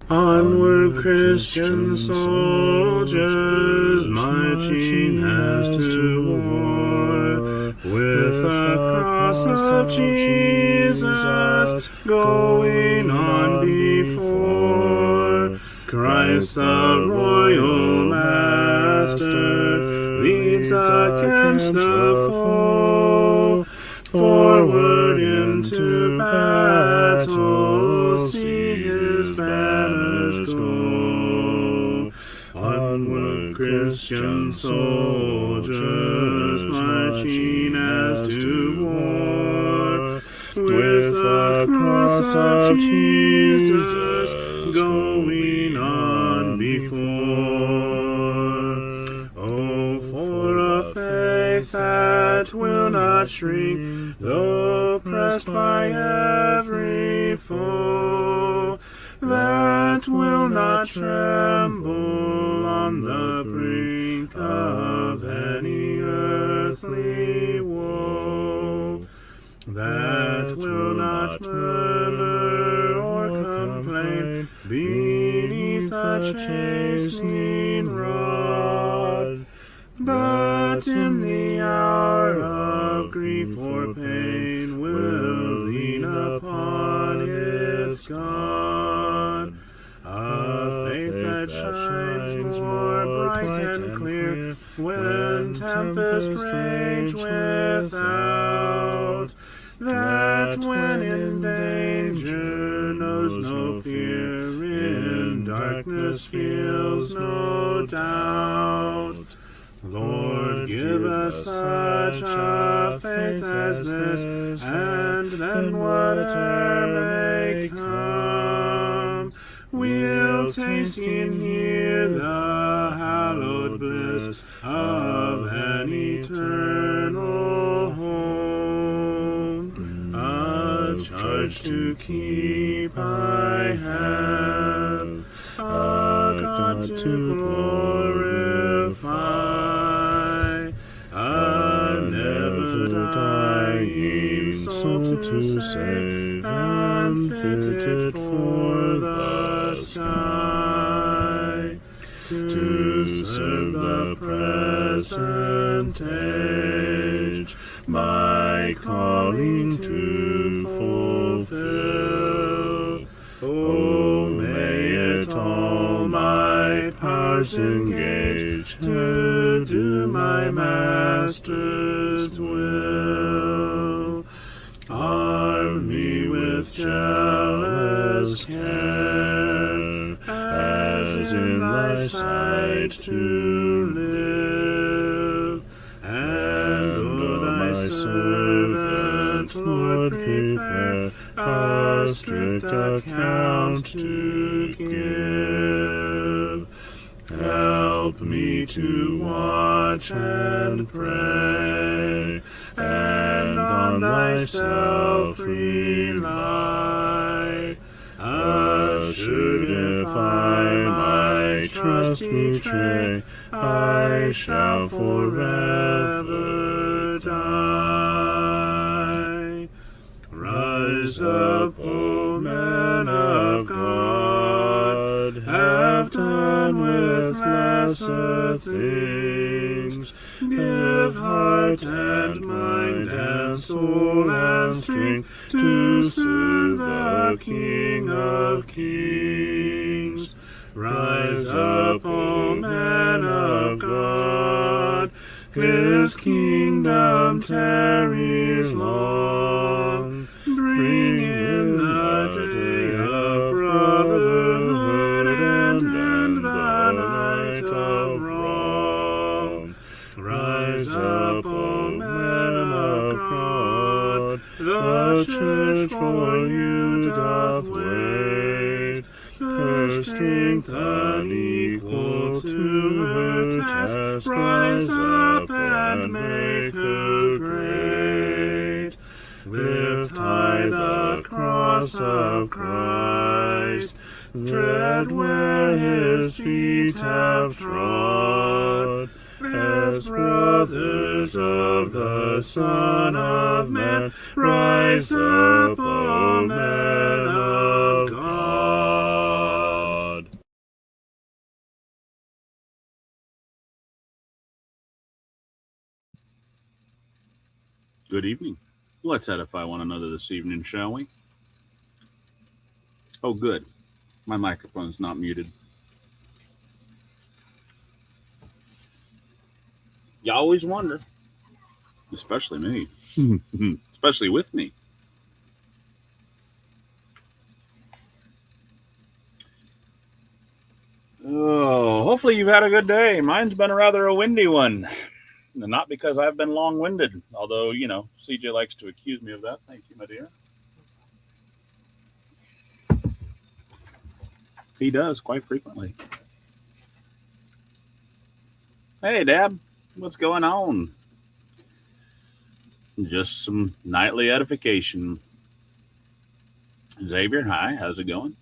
Onward, Christian soldiers, marching as to war, with the cross of Jesus going on before. Christ the royal master leads against the foe, forward into battle, see his banners go. Onward, Christian soldiers, marching as to war, with the cross of Jesus going on before. Oh, for a faith that will not shrink, though pressed by every foe, that will not tremble on the brink of any earthly woe, that will not murmur or complain beneath a chastening rod, but in the hour of grief or pain will lean upon its God. A faith that shines more bright and clear when tempests rage without, that when in danger knows no fear, in darkness feels no doubt. Lord, give us such a faith as this, and then whatever may come, we'll taste and hear the hallowed bliss of an eternal home. A charge to keep I have, a God to glorify, a never-dying soul to save, and fitted for the sky, to serve the present age, my calling to fulfill. Oh, may it all my powers engage to do my Master's will. Arm me with jealous care, as in thy sight to live, and O thy servant, Lord, prepare a strict account to give. Help me to watch and pray, and on thyself rely. Assured if I my trust betray, I shall forever die. Rise up, O men of God, have done with lesser things. Give heart and mind and soul and strength to serve the King of Kings. Rise up, O men of God, his kingdom tarries long. Bring in the day of brotherhood and end the night of wrong. Rise up, O men of God, the church for you doth wait. Her strength unequal to her task, rise up and make her great. Lift high the cross of Christ, tread where his feet have trod. As brothers of the Son of Man, rise up, O men of God. Good evening. Let's edify one another this evening, shall we? Oh, good. My microphone's not muted. You always wonder, especially me, especially with me. Oh, hopefully you've had a good day. Mine's been rather a windy one. Not because I've been long winded, although, CJ likes to accuse me of that. Thank you, my dear. He does quite frequently. Hey, Dad, what's going on? Just some nightly edification. Xavier, hi, how's it going?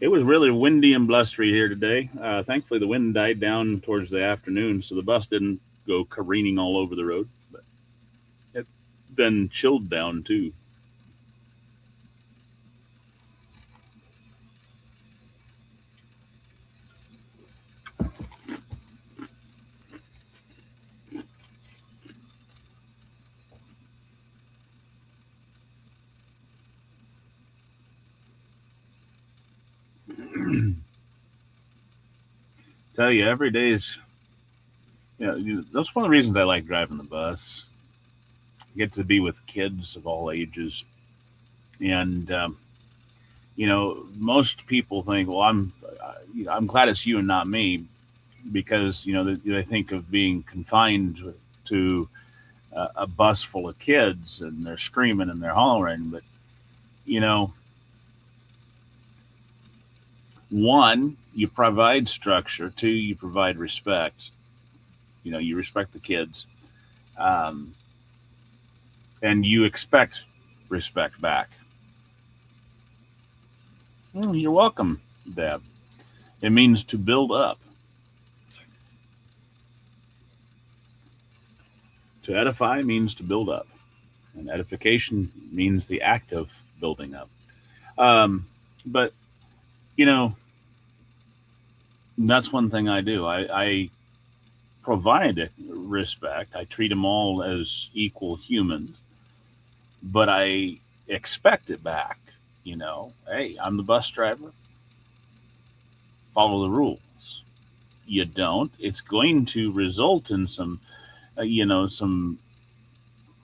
It was really windy and blustery here today. Thankfully, the wind died down towards the afternoon, so the bus didn't go careening all over the road. But it then chilled down too. Tell you, every day's that's one of the reasons I like driving the bus. I get to be with kids of all ages, and most people think, well, I'm glad it's you and not me, because they think of being confined to a bus full of kids and they're screaming and they're hollering. But you know, one, you provide structure. Two, you provide respect. You respect the kids, um, and you expect respect back. You're welcome, Deb. It means to build up. To edify means to build up, and edification means the act of building up. But you know, that's one thing I do. I provide respect. I treat them all as equal humans, but I expect it back. Hey, I'm the bus driver. Follow the rules. You don't, it's going to result in some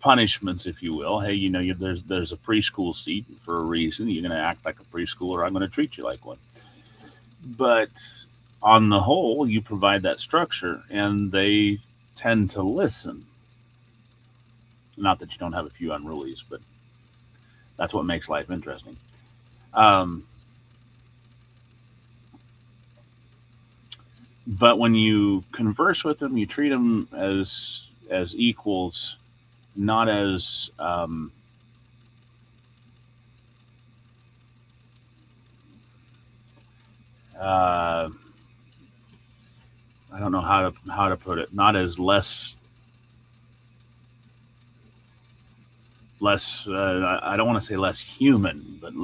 punishments, if you will. Hey, there's a preschool seat for a reason. You're going to act like a preschooler. I'm going to treat you like one. But on the whole, you provide that structure, and they tend to listen. Not that you don't have a few unrulies, but that's what makes life interesting. Um, but when you converse with them, you treat them as equals, not as I don't know how to put it. Not as less. I don't want to say less human, but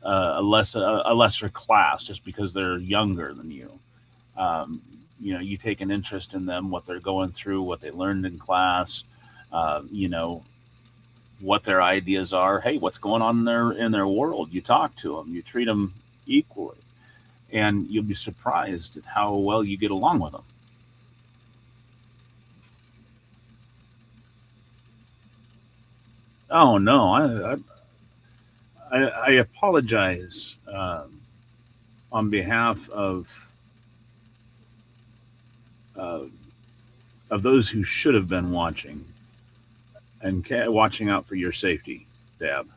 a lesser class, just because they're younger than you. You take an interest in them, what they're going through, what they learned in class. You know what their ideas are. Hey, what's going on in their world? You talk to them. You treat them equally, and you'll be surprised at how well you get along with them. Oh no, I apologize on behalf uh, of those who should have been watching and watching out for your safety, Dab.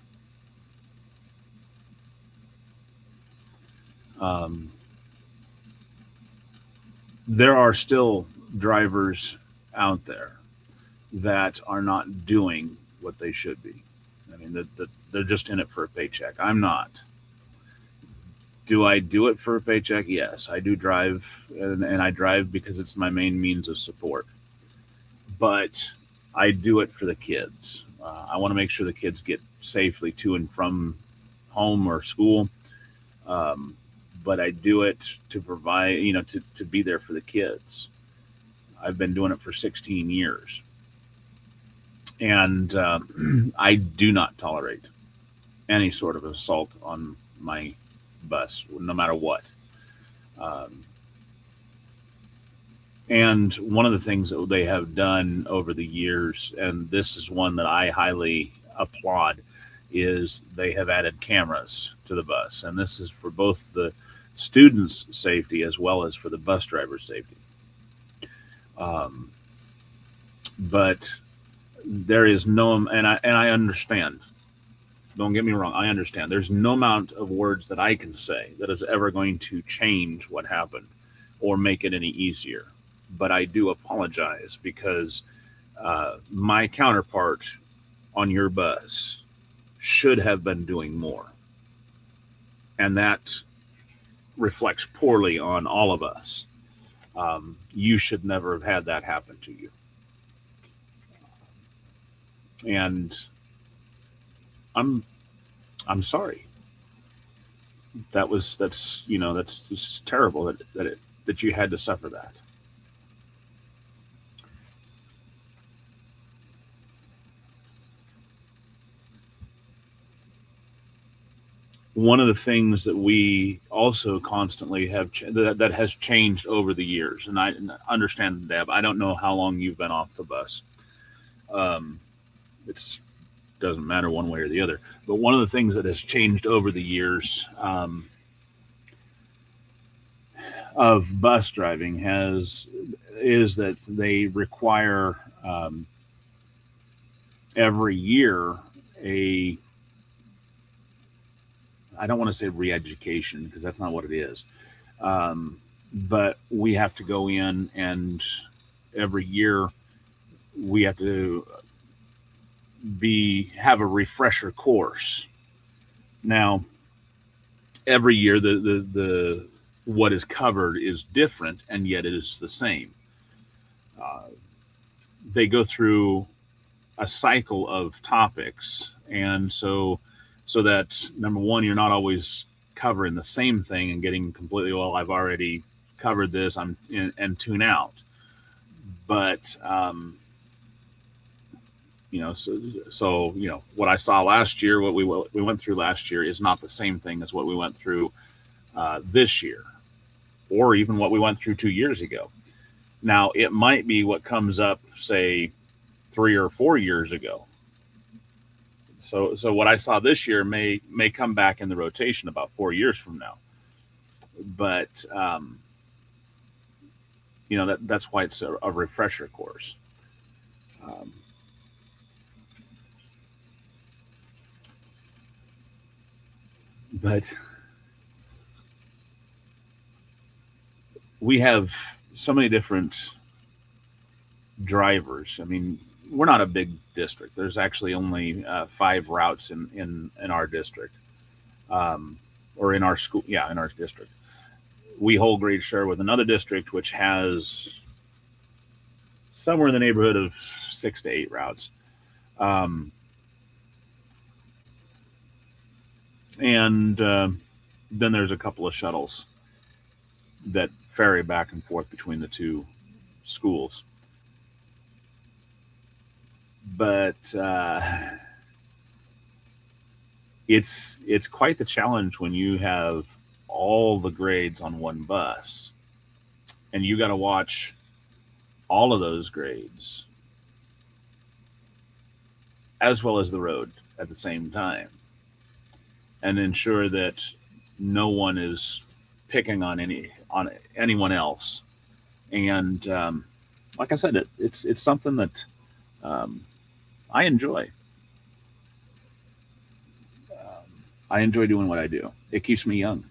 Um, there are still drivers out there that are not doing what they should be. I mean, they're just in it for a paycheck. I'm not. Do I do it for a paycheck? Yes, I do drive, and I drive because it's my main means of support. But I do it for the kids. I want to make sure the kids get safely to and from home or school. Um, but I do it to provide, to be there for the kids. I've been doing it for 16 years. And I do not tolerate any sort of assault on my bus, no matter what. Um, and one of the things that they have done over the years, and this is one that I highly applaud, is they have added cameras to the bus. And this is for both the students' safety as well as for the bus driver's safety. Um, but there is no, and I understand. Don't get me wrong. I understand. There's no amount of words that I can say that is ever going to change what happened or make it any easier. But I do apologize because my counterpart on your bus should have been doing more. And that reflects poorly on all of us. You should never have had that happen to you. And I'm sorry. That's just terrible that you had to suffer that. One of the things that we also constantly have that has changed over the years, and I understand, Deb, I don't know how long you've been off the bus. Um, it's doesn't matter one way or the other. But one of the things that has changed over the years of bus driving has is that they require every year a, I don't want to say re-education because that's not what it is, but we have to go in and every year we have to have a refresher course. Now, every year the what is covered is different, and yet it is the same. Uh, they go through a cycle of topics, and so that number one, you're not always covering the same thing and getting completely, well, I've already covered this, and tune out. But what I saw last year, what we went through last year, is not the same thing as what we went through this year, or even what we went through 2 years ago. Now, it might be what comes up, say, 3 or 4 years ago. So what I saw this year may come back in the rotation about 4 years from now. But that's why it's a refresher course. Um, but we have so many different drivers. I mean, we're not a big district. There's actually only 5 routes in our district, or in our school. Yeah, in our district. We hold grade share with another district which has somewhere in the neighborhood of 6 to 8 routes. Um, and then there's a couple of shuttles that ferry back and forth between the two schools. But it's quite the challenge when you have all the grades on one bus, and you got to watch all of those grades as well as the road at the same time, and ensure that no one is picking on anyone else. And like I said, it's something that I enjoy. I enjoy doing what I do. It keeps me young.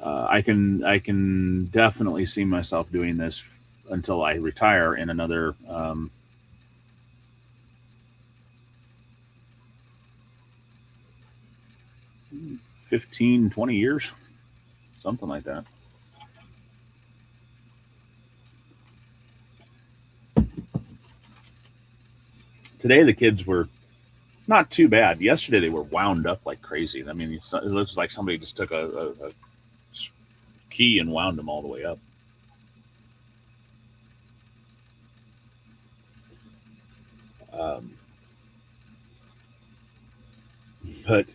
I can definitely see myself doing this until I retire in another 15, 20 years, something like that. Today the kids were not too bad. Yesterday they were wound up like crazy. I mean, it looks like somebody just took a key and wound them all the way up. Um, but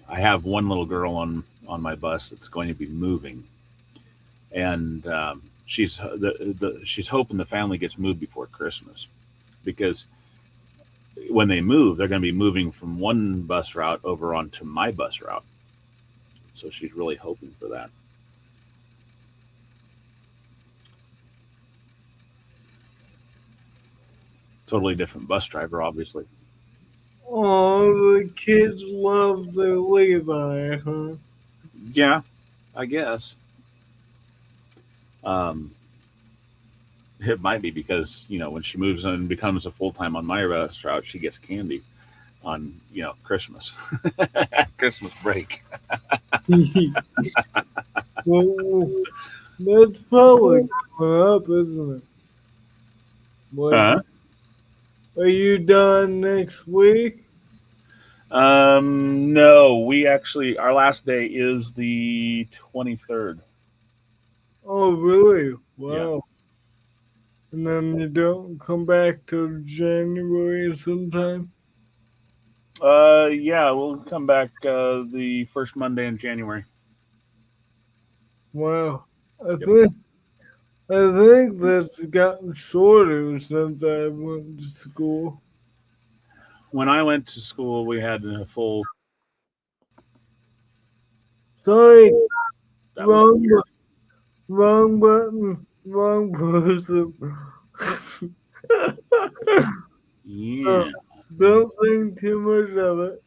I have one little girl on my bus that's going to be moving, and she's hoping the family gets moved before Christmas, because when they move, they're going to be moving from one bus route over onto my bus route. So she's really hoping for that. Totally different bus driver, obviously. Oh, the kids love the Levi, huh? Yeah, I guess. Um, it might be because when she moves and becomes a full time on my bus route, she gets candy on Christmas, Christmas break. Well, that's probably coming up, isn't it? Like, Huh? are you done next week? No, we actually our last day is the 23rd. Oh, really? Yeah. Wow. And then you don't come back till January sometime? Yeah, we'll come back the first Monday in January. Wow. I Yep. think I think that's gotten shorter since I went to school. When I went to school, we had a full. Sorry, That was wrong, weird. wrong button, wrong person. Yeah. Don't, don't think too much of it.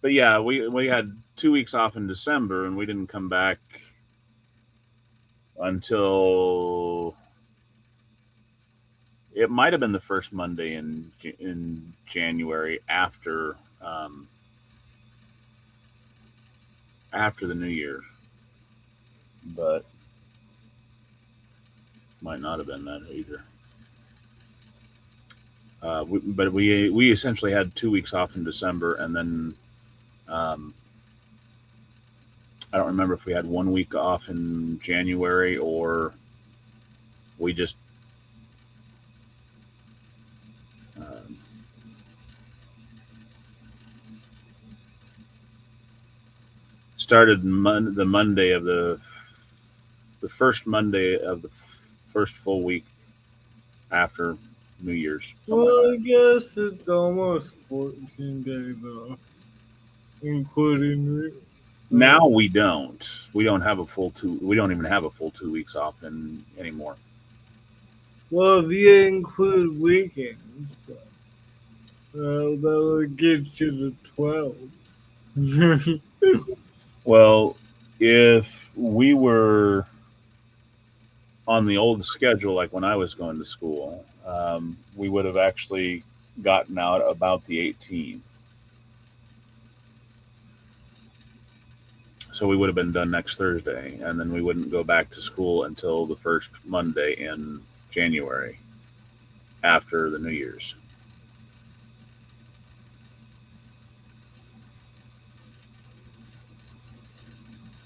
But yeah, we had 2 weeks off in December, and we didn't come back until it might have been the first Monday in January after the New Year, but might not have been that either. But we essentially had 2 weeks off in December, and then um, I don't remember if we had 1 week off in January, or we just um, started the Monday of the first Monday of the first full week after New Year's, something like Well, I that. guess it's almost 14 days off, including Now rest. we don't. We don't have a full two. We don't even have a full 2 weeks off anymore. Well, if you include weekends, but that would get you to 12. Well, if we were on the old schedule, like when I was going to school, we would have actually gotten out about the 18th. So we would have been done next Thursday, and then we wouldn't go back to school until the first Monday in January after the New Year's.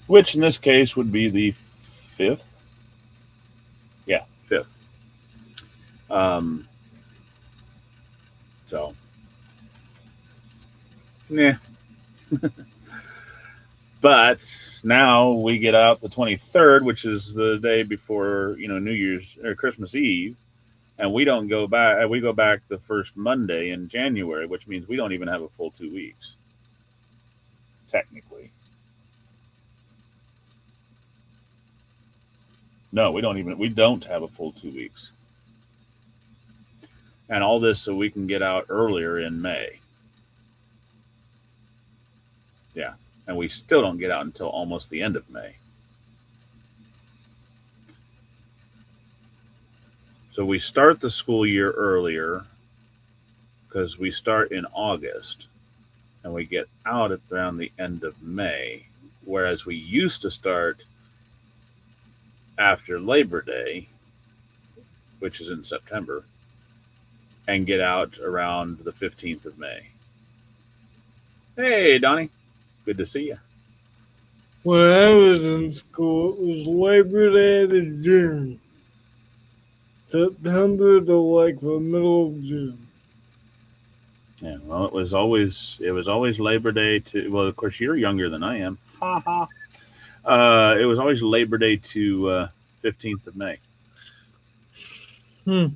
Which in this case would be the 5th. Yeah, 5th. Um, so, yeah. But now we get out the 23rd, which is the day before, New Year's or Christmas Eve, and we don't go back. We go back the first Monday in January, which means we don't even have a full 2 weeks, technically. No, we don't even. We don't have a full 2 weeks, and all this so we can get out earlier in May. Yeah, and we still don't get out until almost the end of May. So we start the school year earlier because we start in August and we get out at around the end of May, whereas we used to start after Labor Day, which is in September, and get out around the 15th of May. Hey, Donnie. Good to see you. When I was in school, it was Labor Day to June. September to like the middle of June. Yeah, well, it was always Labor Day to. Well, of course, you're younger than I am. Ha ha. It was always Labor Day to 15th of May. Hmm.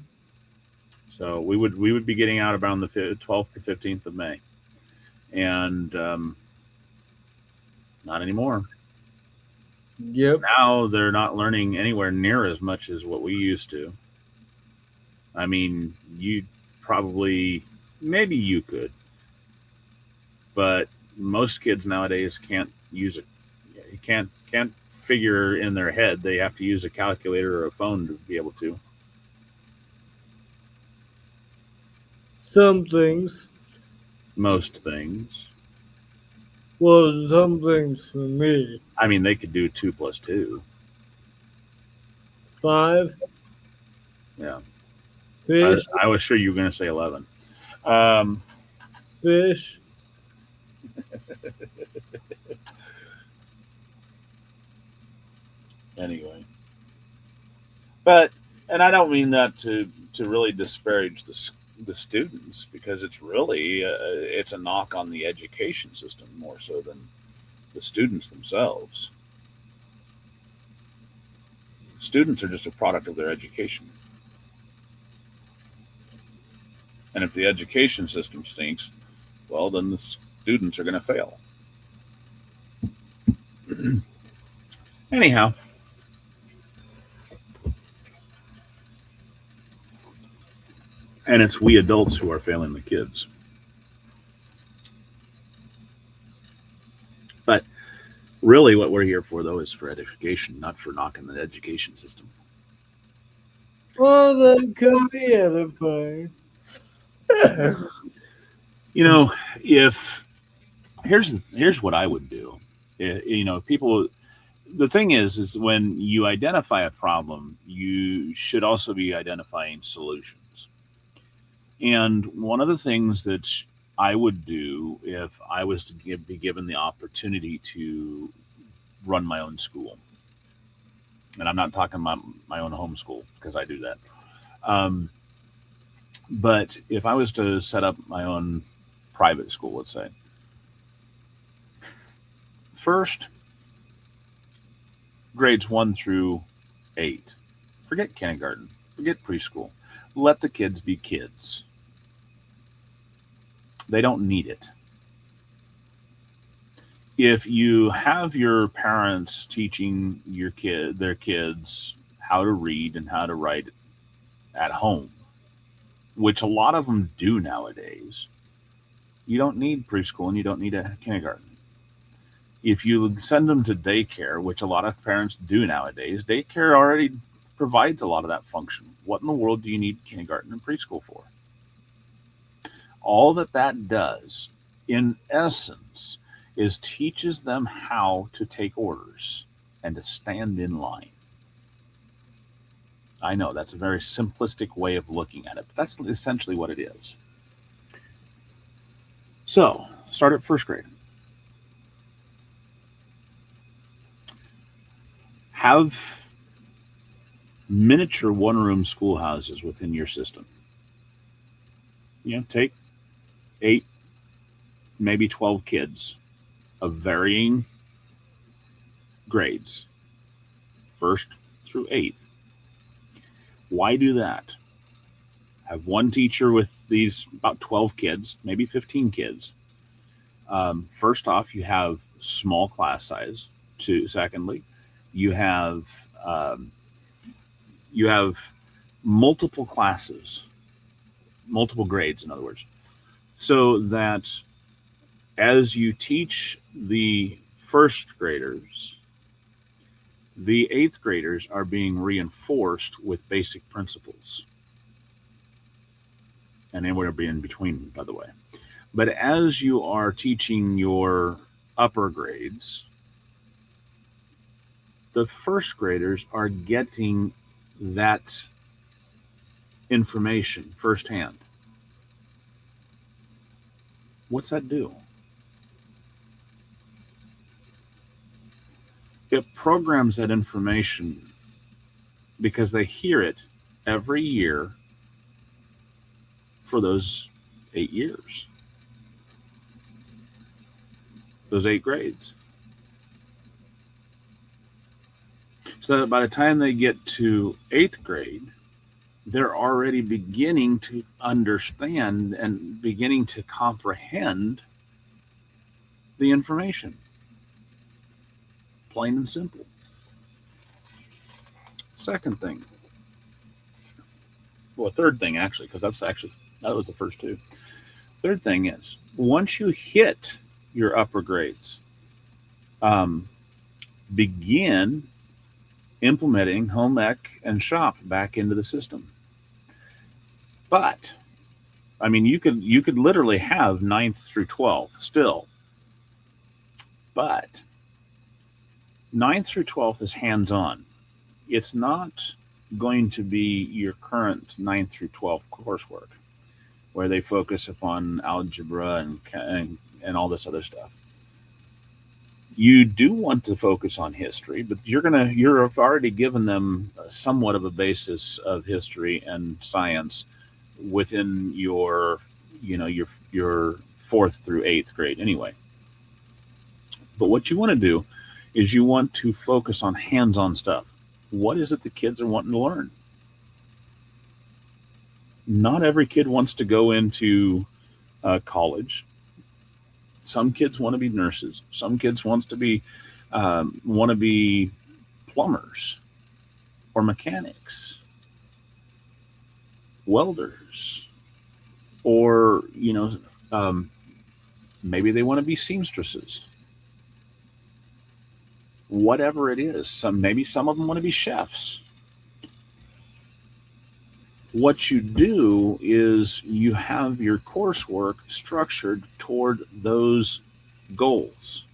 So we would be getting out around the 12th to 15th of May, and not anymore. Yep. Now they're not learning anywhere near as much as what we used to. I mean, you probably, maybe you could, but most kids nowadays can't use it. You can't figure in their head. They have to use a calculator or a phone to be able to. Some things. Most things. Well, some things for me. I mean, they could do 2 plus 2. 5 Yeah, I, fish, I was sure you were going to say 11. Um, fish. anyway, but and I don't mean that to really disparage the students, because it's a knock on the education system more so than the students themselves. Students are just a product of their education, and if the education system stinks, well, then the students are going to fail. Anyhow, and it's we adults who are failing the kids. But really, what we're here for, though, is for edification, not for knocking the education system. Well, that can be edifying. You know, if here's what I would do. People. The thing is when you identify a problem, you should also be identifying solutions. And one of the things that I would do if I was to be given the opportunity to run my own school, and I'm not talking about my own homeschool because I do that. Um, but if I was to set up my own private school, let's say, first, grades 1 through 8. Forget kindergarten, forget preschool. Let the kids be kids. They don't need it. If you have your parents teaching their kids how to read and how to write at home, which a lot of them do nowadays, you don't need preschool and you don't need a kindergarten. If you send them to daycare, which a lot of parents do nowadays, daycare already provides a lot of that function. What in the world do you need kindergarten and preschool for? All that does, in essence, is teaches them how to take orders and to stand in line. I know that's a very simplistic way of looking at it, but that's essentially what it is. So, start at first grade. Have miniature one room schoolhouses within your system. Take 8, maybe 12 kids of varying grades, first through 8th. Why do that? Have one teacher with these about 12 kids, maybe 15 kids. First off, you have small class size. Secondly, you have um, you have multiple classes, multiple grades, in other words, so that as you teach the first graders, the 8th graders are being reinforced with basic principles. And anywhere in between, by the way. But as you are teaching your upper grades, the first graders are getting that information firsthand. What's that do? It programs that information because they hear it every year for those 8 years, those 8 grades. So that by the time they get to 8th grade, they're already beginning to understand and beginning to comprehend the information. Plain and simple. Second thing, well, third thing actually, because that was the first two. Third thing is once you hit your upper grades, um, begin implementing home ec and shop back into the system. But I mean, you could literally have ninth through 12th still, but ninth through 12th is hands on. It's not going to be your current ninth through 12th coursework where they focus upon algebra and all this other stuff. You do want to focus on history, but you've already given them somewhat of a basis of history and science within your fourth through 8th grade anyway. But what you want to do is you want to focus on hands-on stuff. What is it the kids are wanting to learn? Not every kid wants to go into college. Some kids want to be nurses. Some kids want to be plumbers or mechanics, welders, or maybe they want to be seamstresses. Whatever it is, maybe some of them want to be chefs. What you do is you have your coursework structured toward those goals.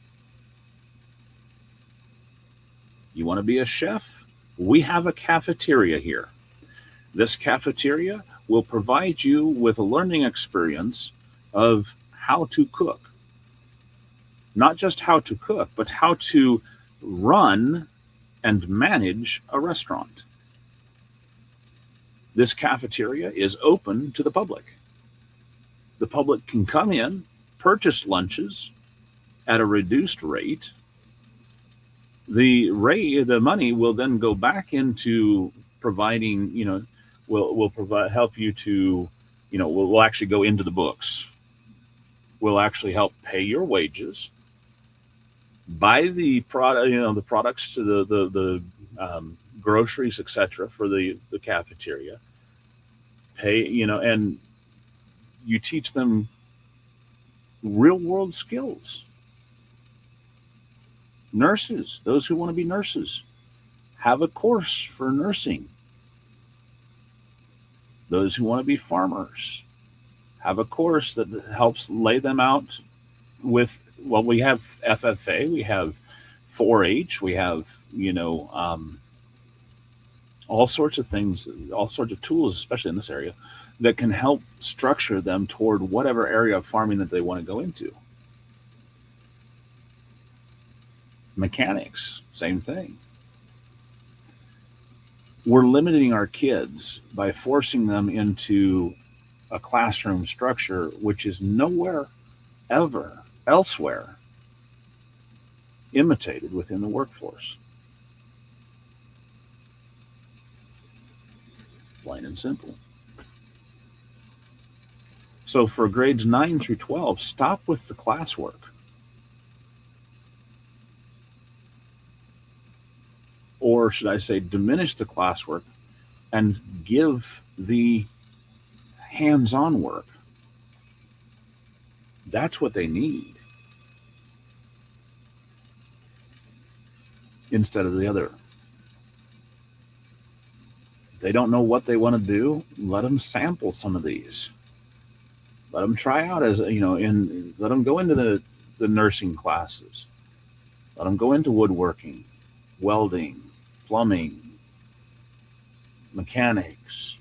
You want to be a chef? We have a cafeteria here. This cafeteria will provide you with a learning experience of how to cook. Not just how to cook, but how to run and manage a restaurant. This cafeteria is open to the public. The public can come in, purchase lunches at a reduced rate. The money will then go back into providing, will provide help you to, will actually go into the books. Will actually help pay your wages, buy the product, the products to the groceries, etc., for the cafeteria. Pay, and you teach them real world skills. Nurses, those who want to be nurses, have a course for nursing. Those who want to be farmers have a course that helps lay them out with, well, we have FFA, we have 4-H, we have, all sorts of things, all sorts of tools, especially in this area, that can help structure them toward whatever area of farming that they want to go into. Mechanics, same thing. We're limiting our kids by forcing them into a classroom structure which is nowhere ever elsewhere imitated within the workforce. Plain and simple. So for grades 9 through 12, stop with the classwork. Or should I say, diminish the classwork and give the hands-on work. That's what they need, instead of the other. If they don't know what they want to do, let them sample some of these. Let them try out let them go into the nursing classes. Let them go into woodworking, welding, plumbing, mechanics,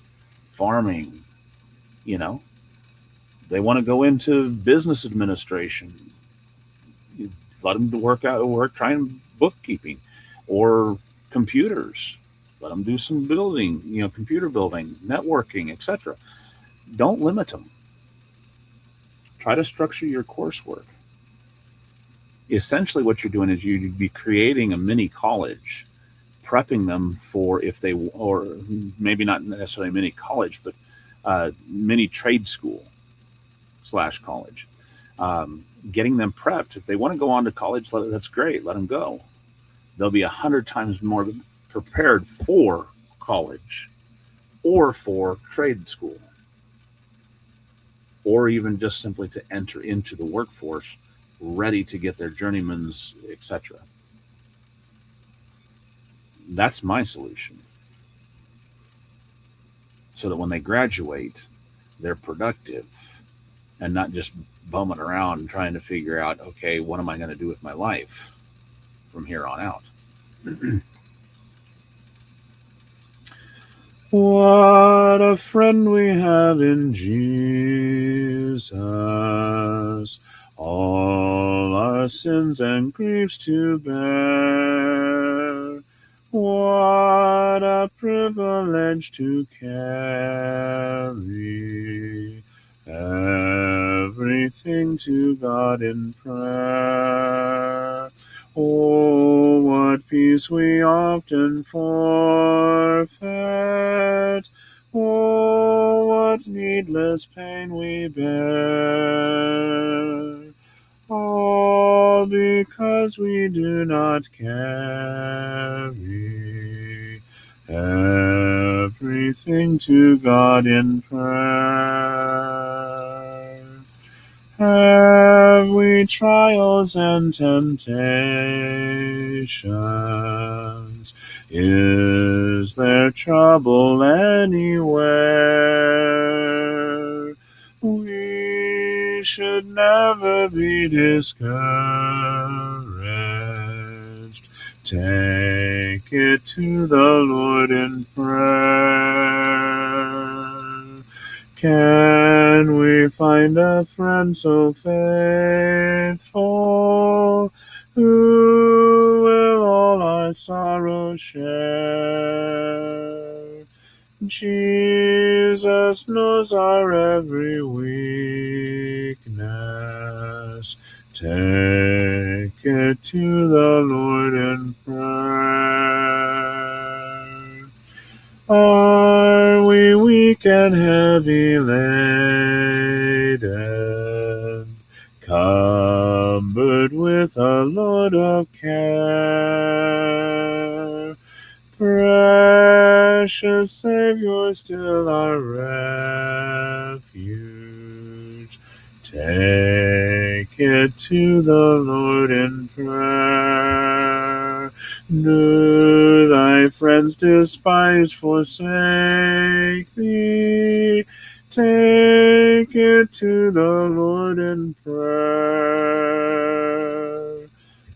farming. They want to go into business administration. Let them trying bookkeeping or computers. Let them do some building, computer building, networking, etc. Don't limit them. Try to structure your coursework. Essentially, what you're doing is you'd be creating a mini college, prepping them for if they, or maybe not necessarily mini college, but mini trade school / college. Getting them prepped. If they want to go on to college, that's great. Let them go. They'll be 100 times more prepared for college or for trade school, or even just simply to enter into the workforce ready to get their journeyman's, etc. That's my solution. So that when they graduate, they're productive and not just bumming around and trying to figure out, okay, what am I going to do with my life from here on out? What a friend we have in Jesus, all our sins and griefs to bear. What a privilege to carry everything to God in prayer. Oh, what peace we often forfeit. Oh, what needless pain we bear. All because we do not carry everything to God in prayer. Have we trials and temptations? Is there trouble anywhere? We should never be discouraged. Take it to the Lord in prayer. Can we find a friend so faithful, who will all our sorrows share? Jesus knows our every weakness. Take it to the Lord in prayer. Are we weak and heavy laden, cumbered with a load of care? Precious Savior, still our refuge. Take it to the Lord in prayer. Do thy friends despise, forsake thee? Take it to the Lord in prayer.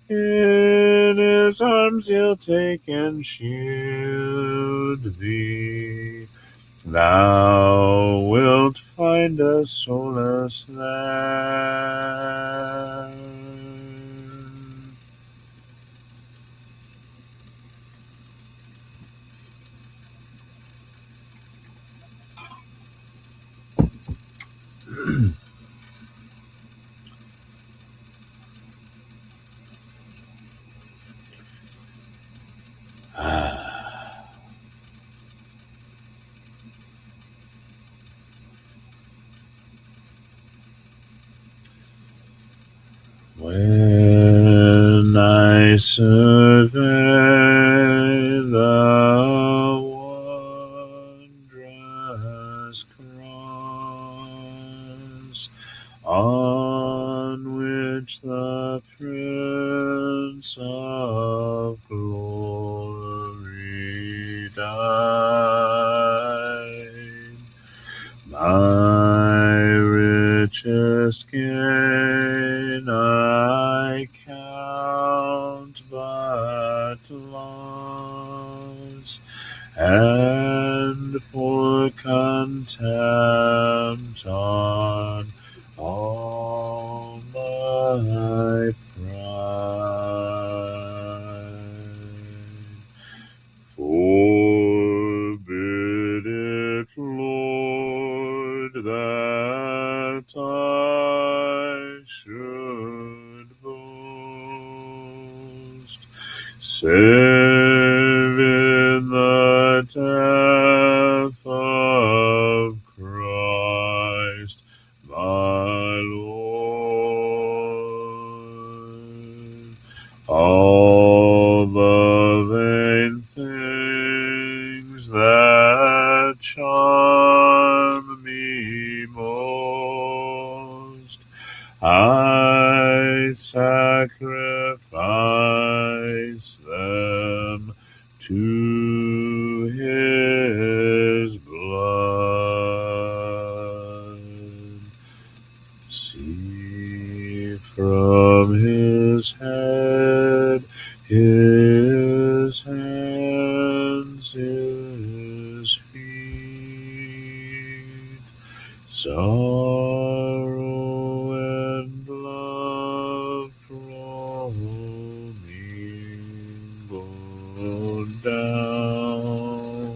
In his arms he'll take and shield thee. Thou wilt find a solace there. When I survey the wondrous cross on which the Prince of Glory died, my richest gain I count but loss, and pour contempt on all my pride. For save in the death of Christ, my Lord. All the vain things that charm me most, I sacrifice them to his blood. See from his head, his hands, his feet, sorrow and love flowing down.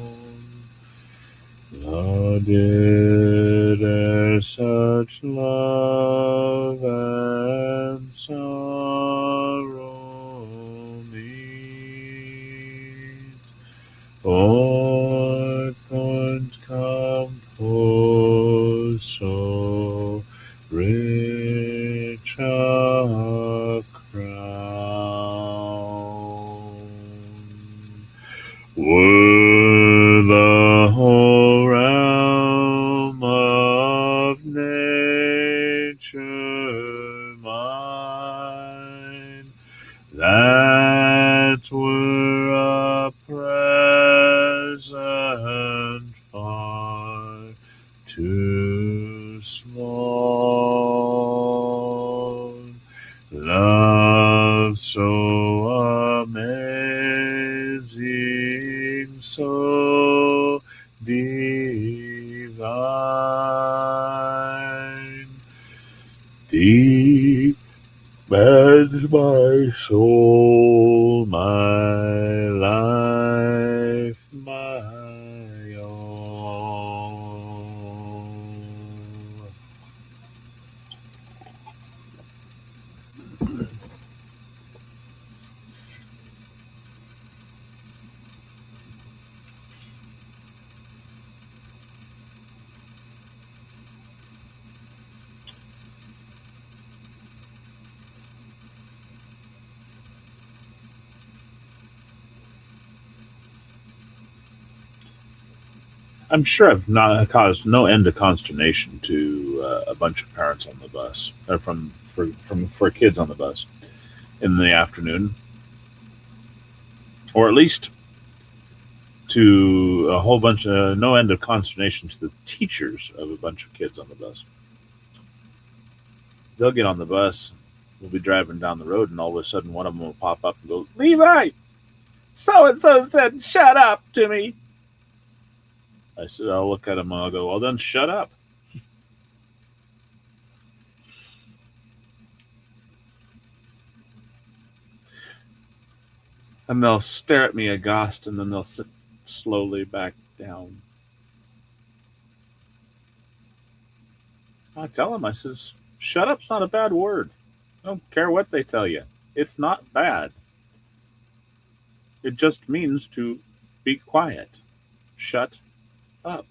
Thou didst such love and sorrow meet, or couldst compose so rich a crown. Were the whole realm of nature mine, that were a present far too small. Love so amazing, so divine, deep and my soul, my life, my own. I'm sure I've not caused no end of consternation to a bunch of parents on the bus, or for kids on the bus in the afternoon, or at least to a whole bunch of no end of consternation to the teachers of a bunch of kids on the bus. They'll get on the bus, we'll be driving down the road, and all of a sudden one of them will pop up and go, "Levi, so and so said, shut up to me." I said, I'll look at him and I'll go, "Well, then shut up." And they'll stare at me aghast, and then they'll sit slowly back down. I tell them, I says, "Shut up's not a bad word. I don't care what they tell you. It's not bad. It just means to be quiet. Shut up."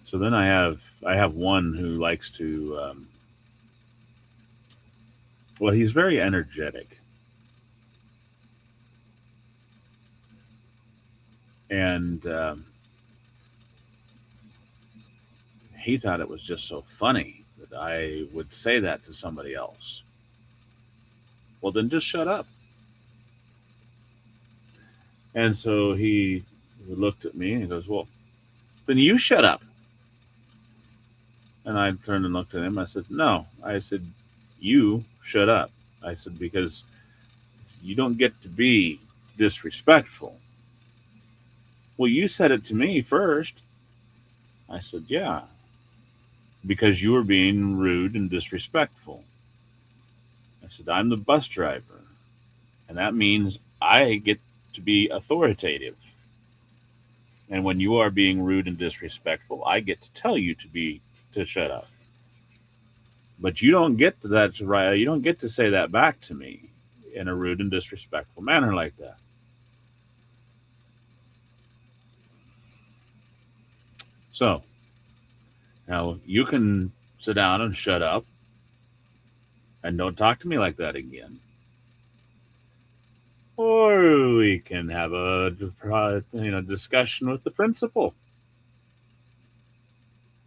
So then I have one who likes to well, he's very energetic, and he thought it was just so funny that I would say that to somebody else. Well, then just shut up. And so he looked at me and goes, "Well, then you shut up." And I turned and looked at him. I said, "No." I said, "You shut up." I said, "Because you don't get to be disrespectful." "Well, you said it to me first." I said, "Yeah, because you were being rude and disrespectful." I said, "I'm the bus driver, and that means I get to be authoritative. And when you are being rude and disrespectful, I get to tell you to shut up. But you don't get to that right. You don't get to say that back to me in a rude and disrespectful manner like that. So now you can sit down and shut up and don't talk to me like that again. Or we can have a discussion with the principal.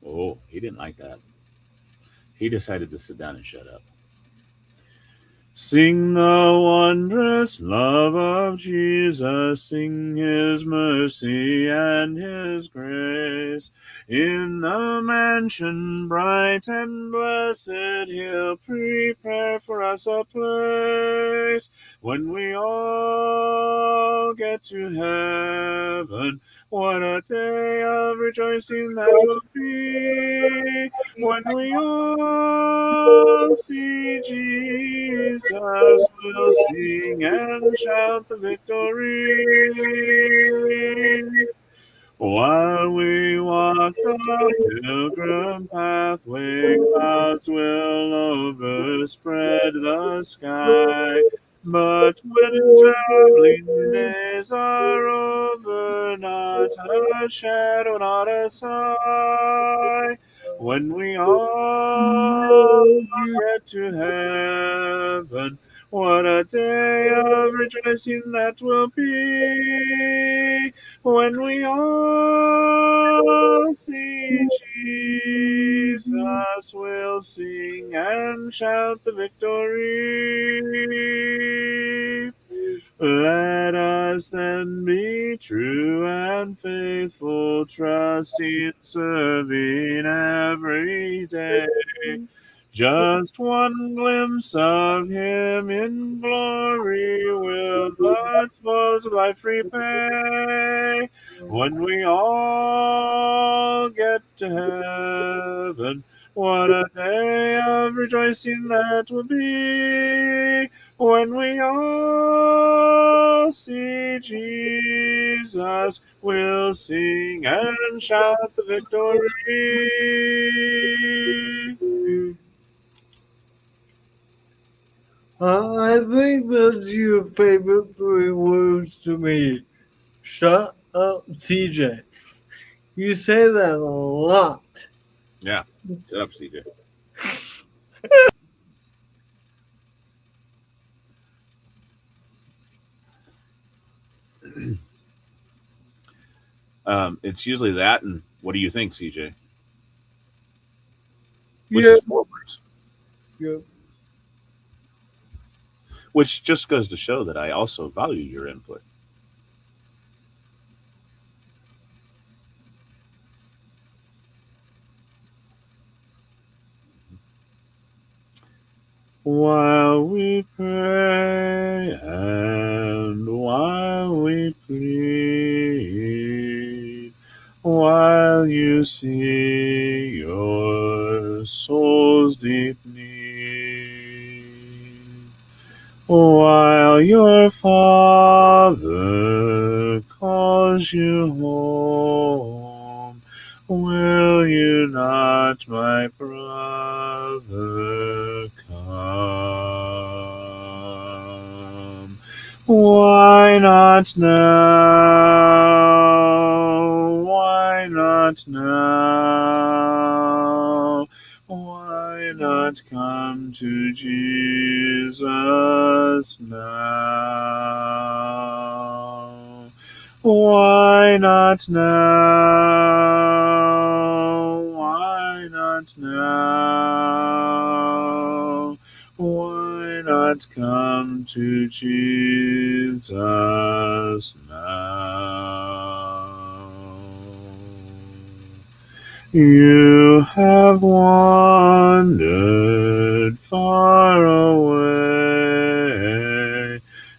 Oh, he didn't like that. He decided to sit down and shut up. Sing the wondrous love of Jesus, sing his mercy and his grace. In the mansion bright and blessed, he'll prepare for us a place. When we all get to heaven, what a day of rejoicing that will be. When we all see Jesus, we'll sing and shout the victory. While we walk the pilgrim pathway, clouds will overspread the sky. But when traveling days are over, not a shadow, not a sigh. When we all get to heaven, what a day of rejoicing that will be. When we all see Jesus, we'll sing and shout the victory. Let us then be true and faithful, trusting, serving every day. Just one glimpse of him in glory will the toils of life repay. When we all get to heaven, what a day of rejoicing that will be. When we all see Jesus, we'll sing and shout the victory. I think that's your favorite three words to me. Shut up, CJ. You say that a lot. Yeah, shut up, CJ. It's usually that, and what do you think, CJ? Which Yeah, is four words. yeah. Which just goes to show that I also value your input. While we pray and while we plead, while you see your soul's deep need, while your Father calls you home, will you not, my brother, come? Why not now? Why not now? Why not come to Jesus now? Why not now? Why not now? Why not come to Jesus now? You have wandered far away.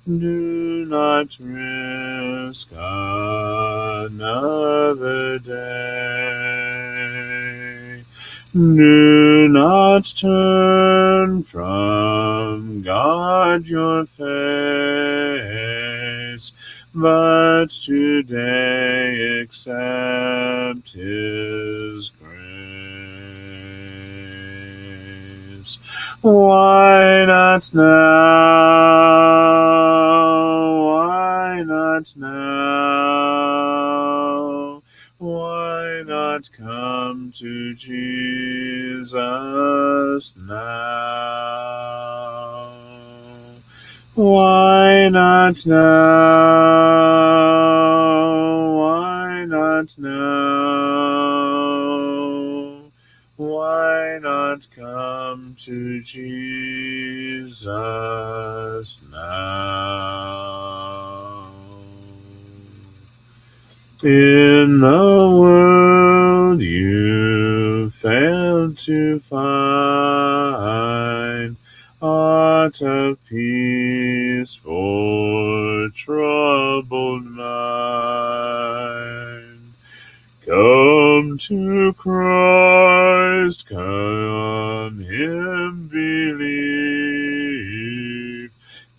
Do not risk another day. Do not turn from God your faith. but today accept His grace. Why not now? Why not now? Why not come to Jesus now? Why not now? Why not now? Why not come to Jesus now? In the world you failed to find aught of peace for troubled mind. Come to Christ, come Him believe,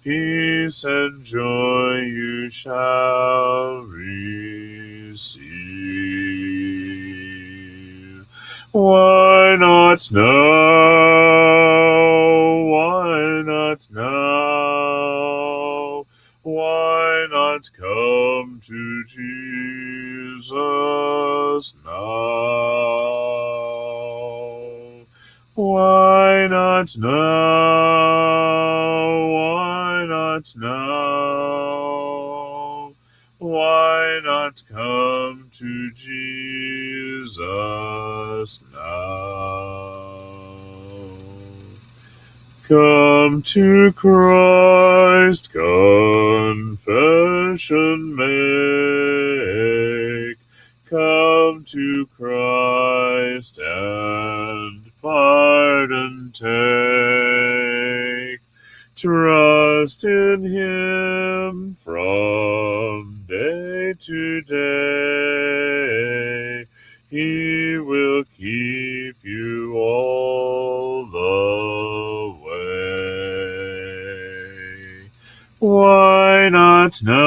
peace and joy you shall receive. Why not now? Why not now? Why not come to Jesus now? Why not now? Why not now? Why not come to Jesus now? Come to Christ, confession make. Come to Christ and pardon take. Trust in Him from day to day. He will keep you all the way. Why not now?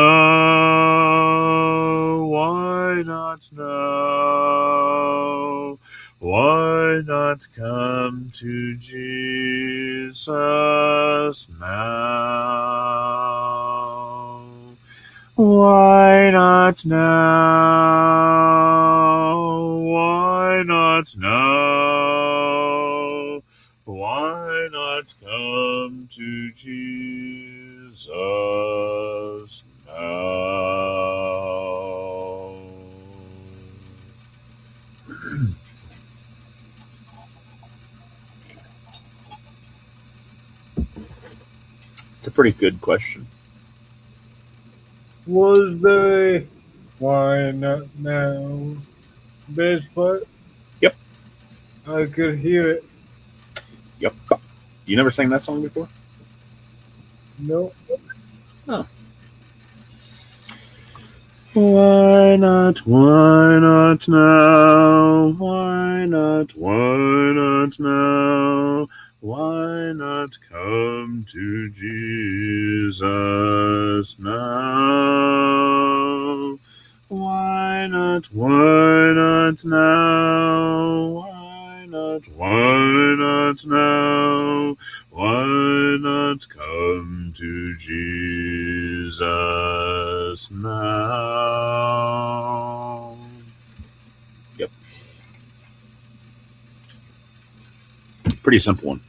Why not now? Why not come to Jesus now? Why not now? Why not now? Why not come to Jesus now? It's a pretty good question. Was there a why not now bass part? Yep. I could hear it. Yep. You never sang that song before? No. Oh. Why not now? Why not now? Why not come to Jesus now? Why not now? Why not now? Why not come to Jesus now? Yep. Pretty simple one.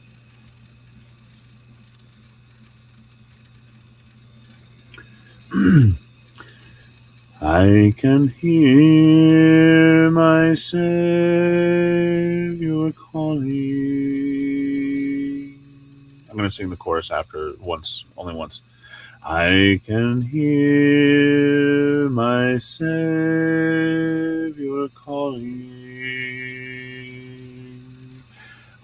I can hear my Savior calling. I'm going to sing the chorus after only once. I can hear my Savior calling.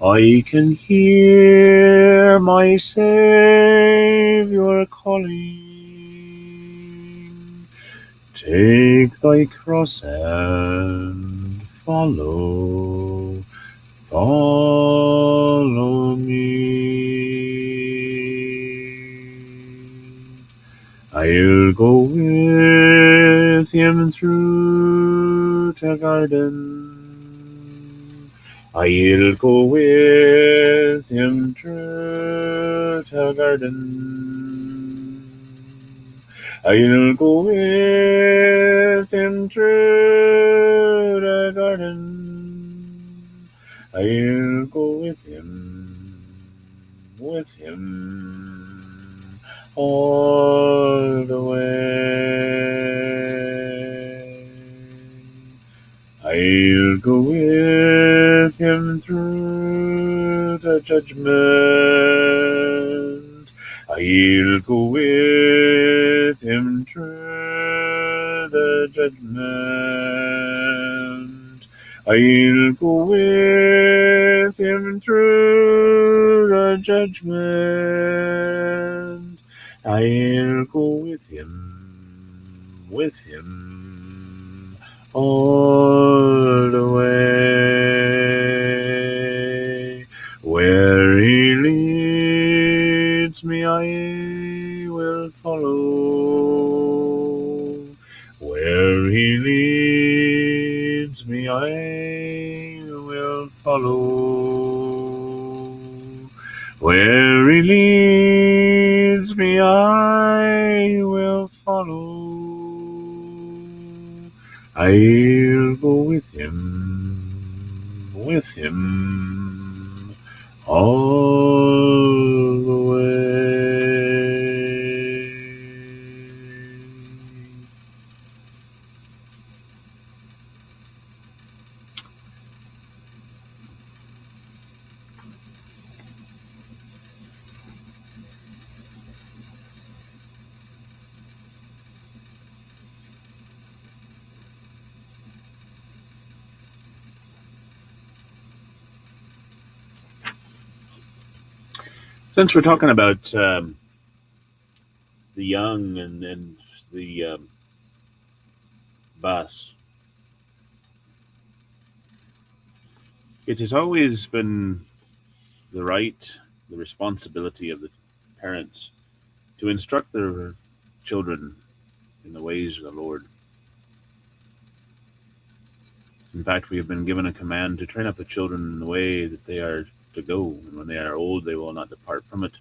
I can hear my Savior calling. Take thy cross and follow me. I'll go with him through the garden. I'll go with him through the garden. I'll go with him through the garden. I'll go with him all the way. I'll go with him through the judgment. I'll go with him through the judgment. I'll go with him through the judgment. I'll go with him all the way. Where he leads me, I will follow. Where he leads me, I will follow. Where he leads me, I will follow. I'll go with him all the way. Since we're talking about the young and the bus, it has always been the right, the responsibility of the parents to instruct their children in the ways of the Lord. In fact, we have been given a command to train up the children in the way that they are to go, and when they are old, they will not depart from it.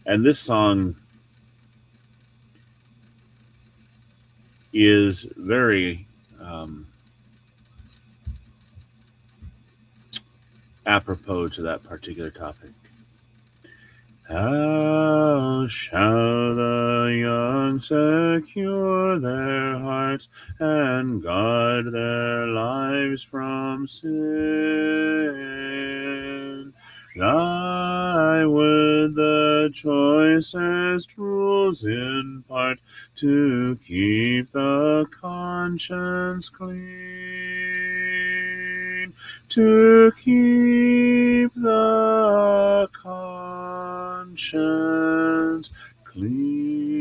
And this song is very apropos to that particular topic. How shall the young secure their hearts and guard their lives from sin? Thy word the choicest rules impart to keep the conscience clean, to keep the conscience clean.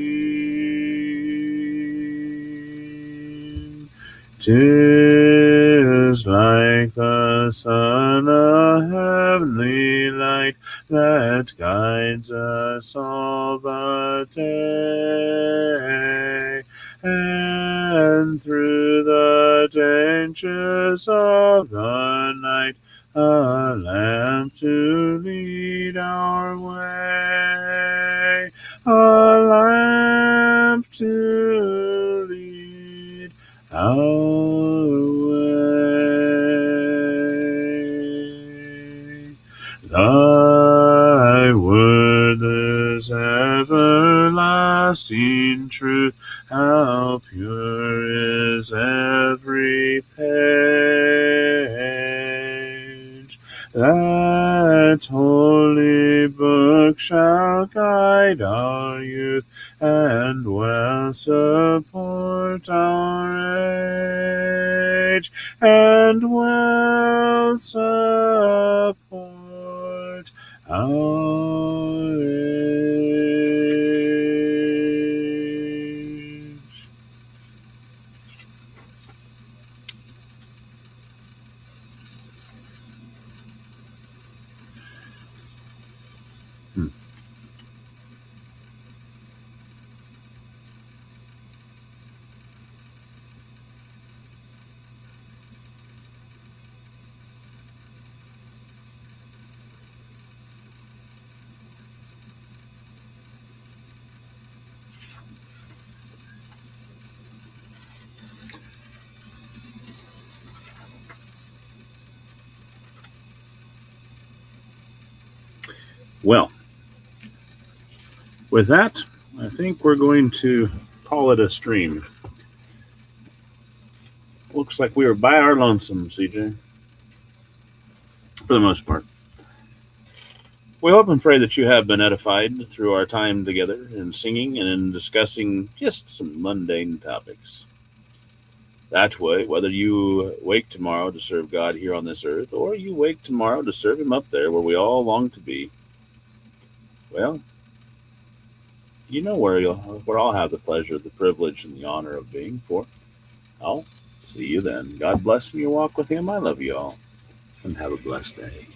'Tis like the sun, a heavenly light that guides us all the day, and through the dangers of the night, a lamp to lead our way, a lamp to lead our way. Thy word is everlasting truth, how pure is every page. That holy book shall guide our youth and well support our age, and well support our age. Well, with that, I think we're going to call it a stream. Looks like we were by our lonesome, CJ, for the most part. We hope and pray that you have been edified through our time together in singing and in discussing just some mundane topics. That way, whether you wake tomorrow to serve God here on this earth, or you wake tomorrow to serve Him up there where we all long to be, well, you know where I'll have the pleasure, the privilege, and the honor of being. For I'll see you then. God bless you. Walk with Him. I love you all, and have a blessed day.